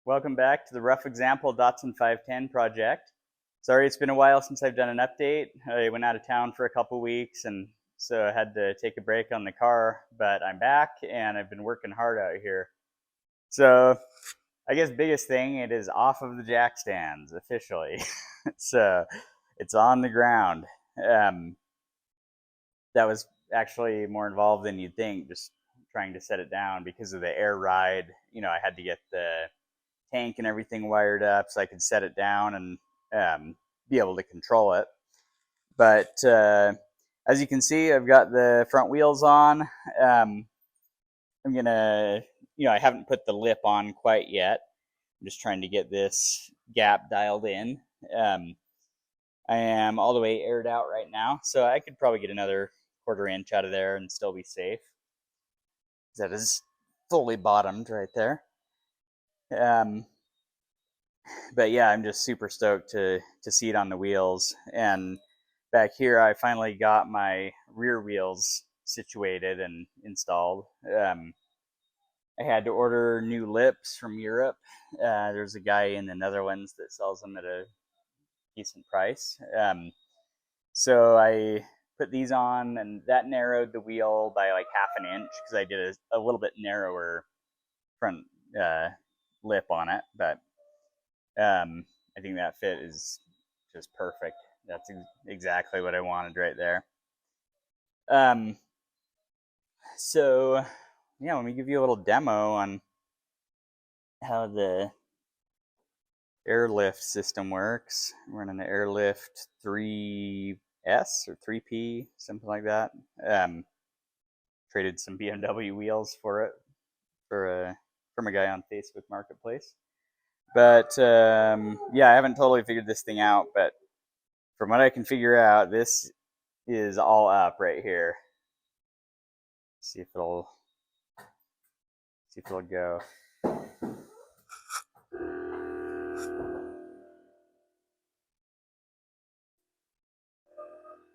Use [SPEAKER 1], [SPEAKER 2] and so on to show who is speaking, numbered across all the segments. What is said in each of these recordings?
[SPEAKER 1] Welcome back to the Rough Example Datsun 510 project. Sorry it's been a while since I've done an update. I went out of town for a couple weeks and so I had to take a break on the car, but I'm back and I've been working hard out here. So I guess biggest thing, it is off of the jack stands officially. So it's on the ground. That was actually more involved than you'd think, just trying to set it down because of the air ride. I had to get the tank and everything wired up so I could set it down and be able to control it. But as you can see, I've got the front wheels on. I'm gonna, I haven't put the lip on quite yet. I'm just trying to get this gap dialed in. I am all the way aired out right now, so I could probably get another 1/4 inch out of there and still be safe. That is fully bottomed right there. But yeah, I'm just super stoked to see it on the wheels. And back here, I finally got my rear wheels situated and installed. I had to order new lips from Europe. There's a guy in the Netherlands that sells them at a decent price. So I put these on, and that narrowed the wheel by like 1/2 inch because I did a little bit narrower front lip on it. But I think that fit is just perfect. That's exactly what I wanted right there. So yeah, let me give you a little demo on how the airlift system works. I'm running the airlift 3S or 3P, something like that. Traded some BMW wheels for it from a guy on Facebook Marketplace. But yeah, I haven't totally figured this thing out, but from what I can figure out, this is all up right here. See if it'll go.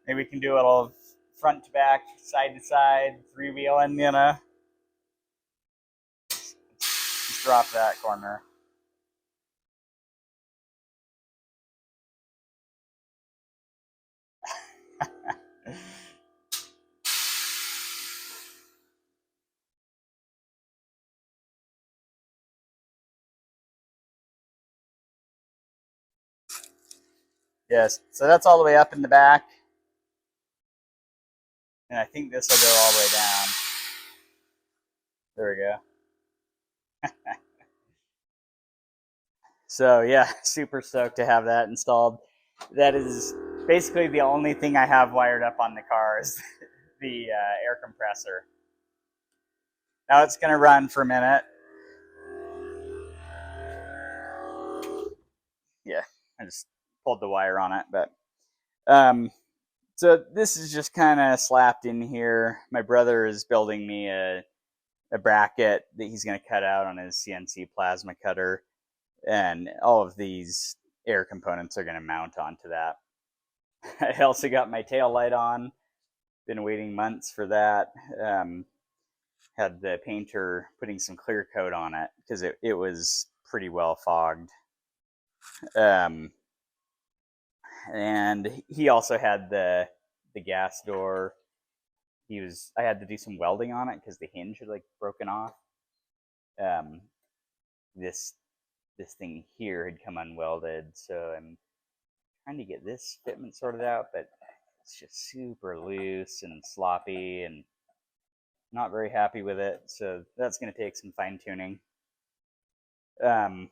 [SPEAKER 1] Maybe we can do a little front to back, side to side, 3-wheeling, Just drop that corner. Yes, so that's all the way up in the back. And I think this will go all the way down. There we go. So yeah, super stoked to have that installed. That is basically the only thing I have wired up on the car is the air compressor. Now it's going to run for a minute. Yeah, I just pulled the wire on it, but so this is just kind of slapped in here. My brother is building me a bracket that he's going to cut out on his CNC plasma cutter, and all of these air components are going to mount onto that. I also got my tail light on. Been waiting months for that. Had the painter putting some clear coat on it because it was pretty well fogged. And he also had the gas door. I had to do some welding on it because the hinge had like broken off. This thing here had come unwelded, so I'm trying to get this fitment sorted out, but it's just super loose and sloppy and not very happy with it. So that's going to take some fine tuning. I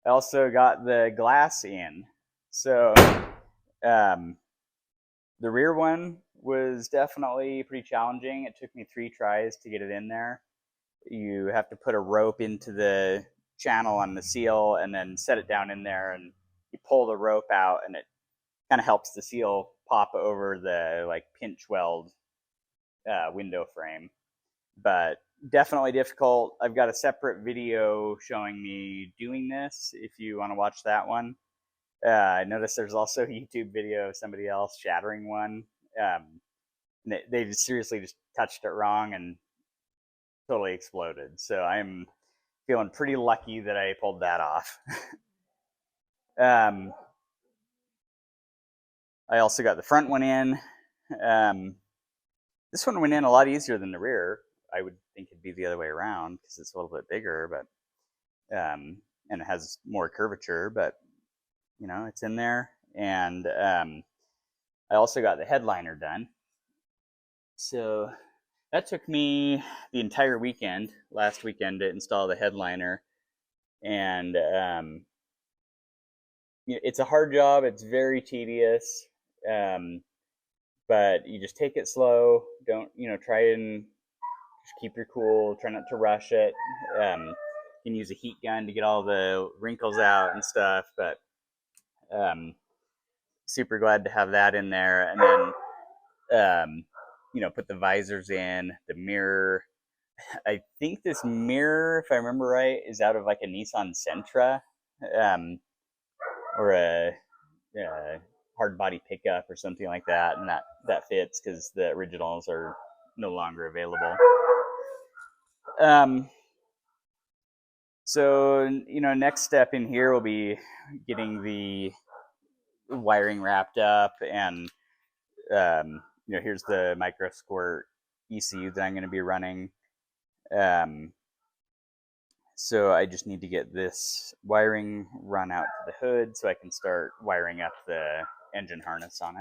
[SPEAKER 1] also got the glass in. So the rear one was definitely pretty challenging. It took me 3 tries to get it in there. You have to put a rope into the channel on the seal and then set it down in there, and you pull the rope out and it kind of helps the seal pop over the like pinch weld window frame. But definitely difficult. I've got a separate video showing me doing this if you want to watch that one. I noticed there's also a YouTube video of somebody else shattering one. They just seriously just touched it wrong and totally exploded. So I'm feeling pretty lucky that I pulled that off. I also got the front one in. This one went in a lot easier than the rear. I would think it'd be the other way around because it's a little bit bigger, but and it has more curvature, but it's in there. And I also got the headliner done. So that took me the entire weekend, last weekend, to install the headliner. And it's a hard job. It's very tedious. But you just take it slow. Don't, try and just keep your cool. Try not to rush it. You can use a heat gun to get all the wrinkles out and stuff. But super glad to have that in there. And then, put the visors in, the mirror. I think this mirror, if I remember right, is out of like a Nissan Sentra, or a hard body pickup or something like that, and that fits because the originals are no longer available. So next step in here will be getting the wiring wrapped up, and here's the micro squirt ECU that I'm going to be running. So I just need to get this wiring run out to the hood so I can start wiring up the engine harness on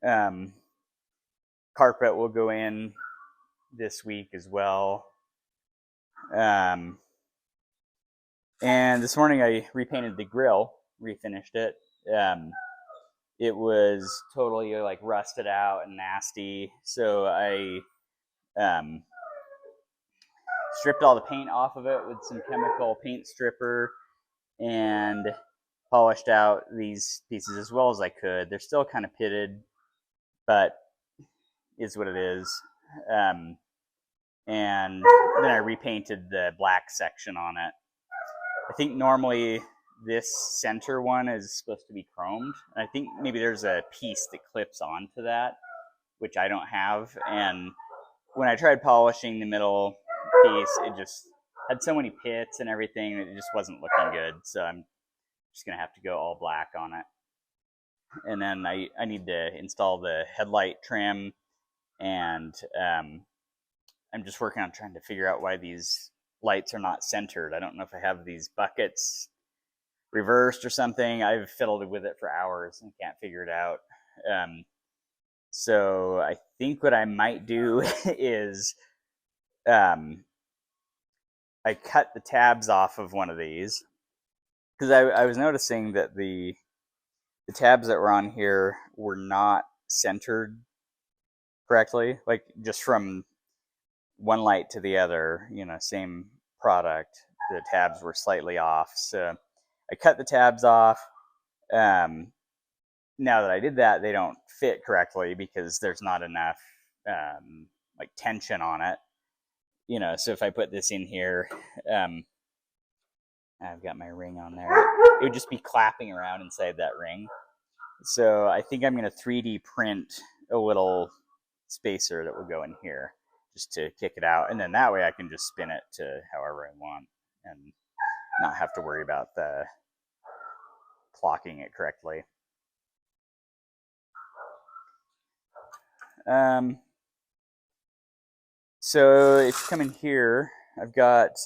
[SPEAKER 1] it. Carpet will go in this week as well. And this morning I repainted the grill, refinished it. It was totally like rusted out and nasty, so I stripped all the paint off of it with some chemical paint stripper and polished out these pieces as well as I could. They're still kind of pitted, but is what it is. And then I repainted the black section on it. I think normally this center one is supposed to be chromed. I think maybe there's a piece that clips onto that, which I don't have. And when I tried polishing the middle piece, it just had so many pits and everything that it just wasn't looking good. So I'm just gonna have to go all black on it. And then I need to install the headlight trim, and I'm just working on trying to figure out why these lights are not centered. I don't know if I have these buckets reversed or something. I've fiddled with it for hours and can't figure it out. So I think what I might do is I cut the tabs off of one of these, because I was noticing that the tabs that were on here were not centered correctly, like just from one light to the other, same product, the tabs were slightly off. So I cut the tabs off. Now that I did that, they don't fit correctly because there's not enough like tension on it. So if I put this in here, I've got my ring on there, it would just be clapping around inside that ring. So I think I'm going to 3D print a little spacer that will go in here just to kick it out. And then that way I can just spin it to however I want and not have to worry about the clocking it correctly. So if you come in here, I've got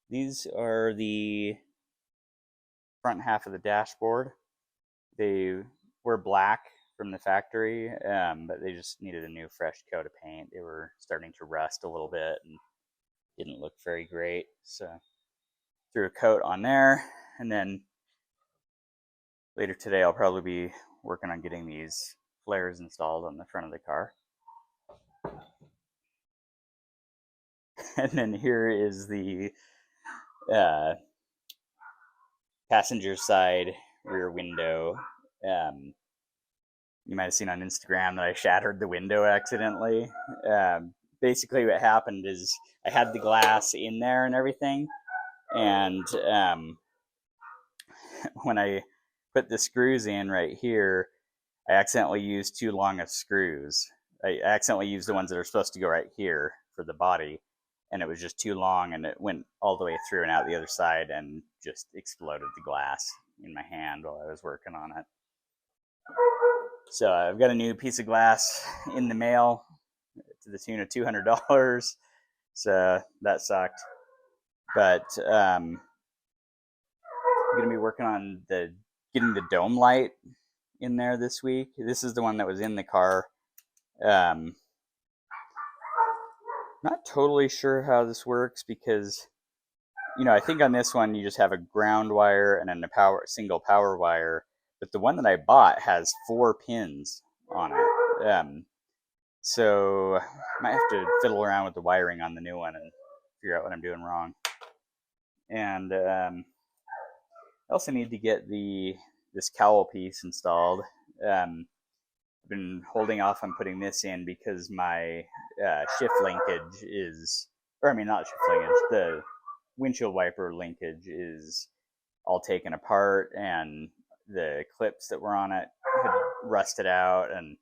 [SPEAKER 1] these are the front half of the dashboard. They were black from the factory, but they just needed a new fresh coat of paint. They were starting to rust a little bit and didn't look very great. So threw a coat on there, and then later today I'll probably be working on getting these flares installed on the front of the car. And then here is the passenger side rear window. You might have seen on Instagram that I shattered the window accidentally. Basically what happened is I had the glass in there and everything, and when I put the screws in right here, I accidentally used too long of screws. I accidentally used the ones that are supposed to go right here, for the body, and it was just too long, and it went all the way through and out the other side and just exploded the glass in my hand while I was working on it. So I've got a new piece of glass in the mail to the tune of $200. So that sucked. But I'm going to be working on getting the dome light in there this week. This is the one that was in the car. Not totally sure how this works because, I think on this one you just have a ground wire and then a single power wire. But the one that I bought has 4 pins on it. So I might have to fiddle around with the wiring on the new one and figure out what I'm doing wrong. And I also need to get this cowl piece installed. I've been holding off on putting this in because my shift linkage not shift linkage, the windshield wiper linkage is all taken apart, and the clips that were on it had rusted out, and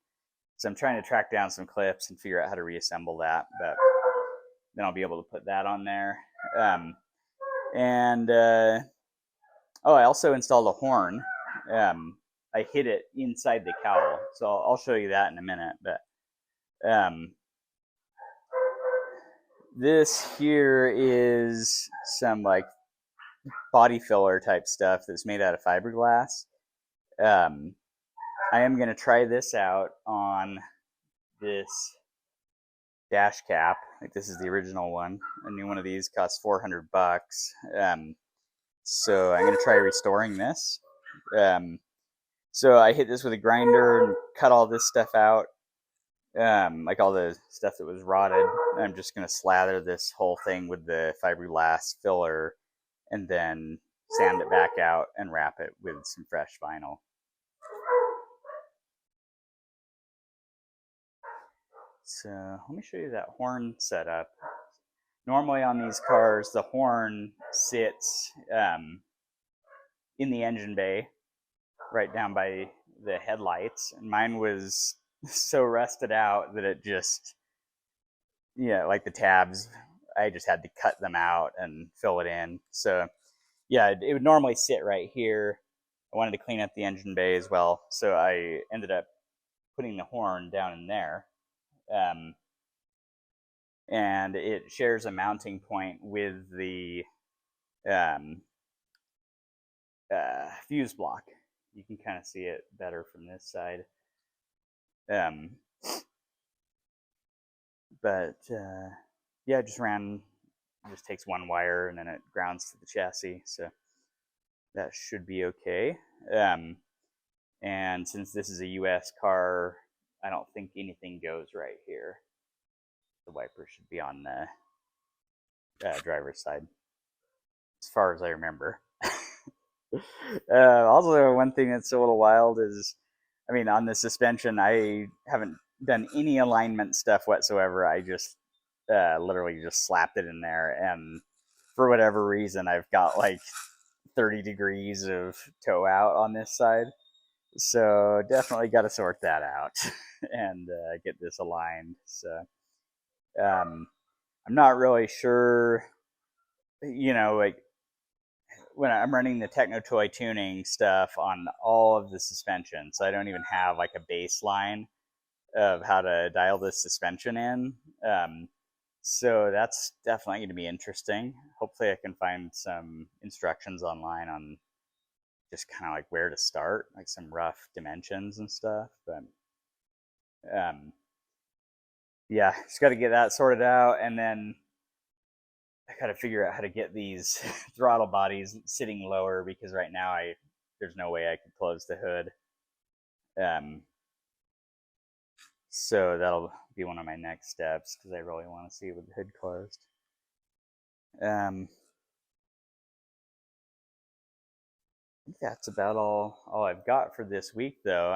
[SPEAKER 1] so I'm trying to track down some clips and figure out how to reassemble that, but then I'll be able to put that on there. I also installed a horn. I hid it inside the cowl, so I'll show you that in a minute. But this here is some like body filler type stuff that's made out of fiberglass. I am going to try this out on this dash cap. Like, this is the original one. A new one of these costs $400. So I'm going to try restoring this. So I hit this with a grinder and cut all this stuff out, like all the stuff that was rotted. I'm just going to slather this whole thing with the fiberglass filler and then sand it back out and wrap it with some fresh vinyl. So let me show you that horn setup. Normally on these cars, the horn sits in the engine bay, right down by the headlights. And mine was so rusted out that it just, like the tabs, I just had to cut them out and fill it in. So yeah, it would normally sit right here. I wanted to clean up the engine bay as well, so I ended up putting the horn down in there. And it shares a mounting point with the fuse block. You can kind of see it better from this side. Yeah, just takes one wire and then it grounds to the chassis, so that should be okay. And since this is a US car, I don't think anything goes right here. The wiper should be on the driver's side, as far as I remember. Also, one thing that's a little wild is, on the suspension, I haven't done any alignment stuff whatsoever. I just literally just slapped it in there, and for whatever reason, I've got like 30 degrees of toe out on this side. So definitely got to sort that out and get this aligned. So I'm not really sure, like when I'm running the Techno Toy tuning stuff on all of the suspension, so I don't even have like a baseline of how to dial this suspension in. So that's definitely going to be interesting. Hopefully I can find some instructions online on just kind of like where to start, like some rough dimensions and stuff. But yeah, just got to get that sorted out, and then I got to figure out how to get these throttle bodies sitting lower, because right now there's no way I could close the hood. So that'll be one of my next steps, because I really want to see it with the hood closed. I think that's about all I've got for this week, though.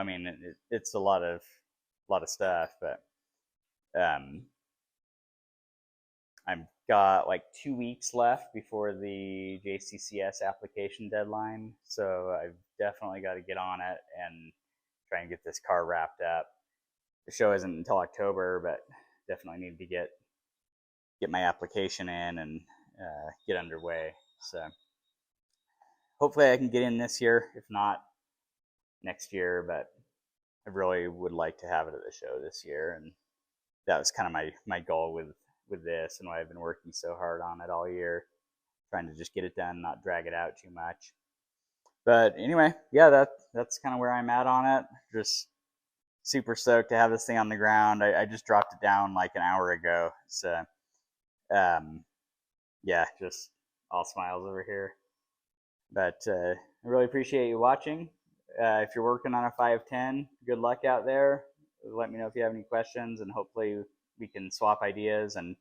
[SPEAKER 1] It's a lot of stuff, but I've got like 2 weeks left before the JCCS application deadline, so I've definitely got to get on it and try and get this car wrapped up. The show isn't until October, but definitely need to get get my application in and get underway. So hopefully I can get in this year, if not next year, but I really would like to have it at the show this year. And that was kind of my goal with this, and why I've been working so hard on it all year, trying to just get it done, not drag it out too much. But anyway, yeah, that's kind of where I'm at on it. Just super stoked to have this thing on the ground. I just dropped it down like an hour ago. So yeah, just all smiles over here. But I really appreciate you watching. If you're working on a 510, good luck out there. Let me know if you have any questions, and hopefully we can swap ideas and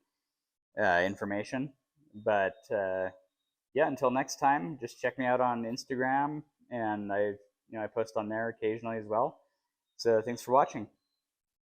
[SPEAKER 1] information. But yeah, until next time, just check me out on Instagram, and I post on there occasionally as well. So thanks for watching.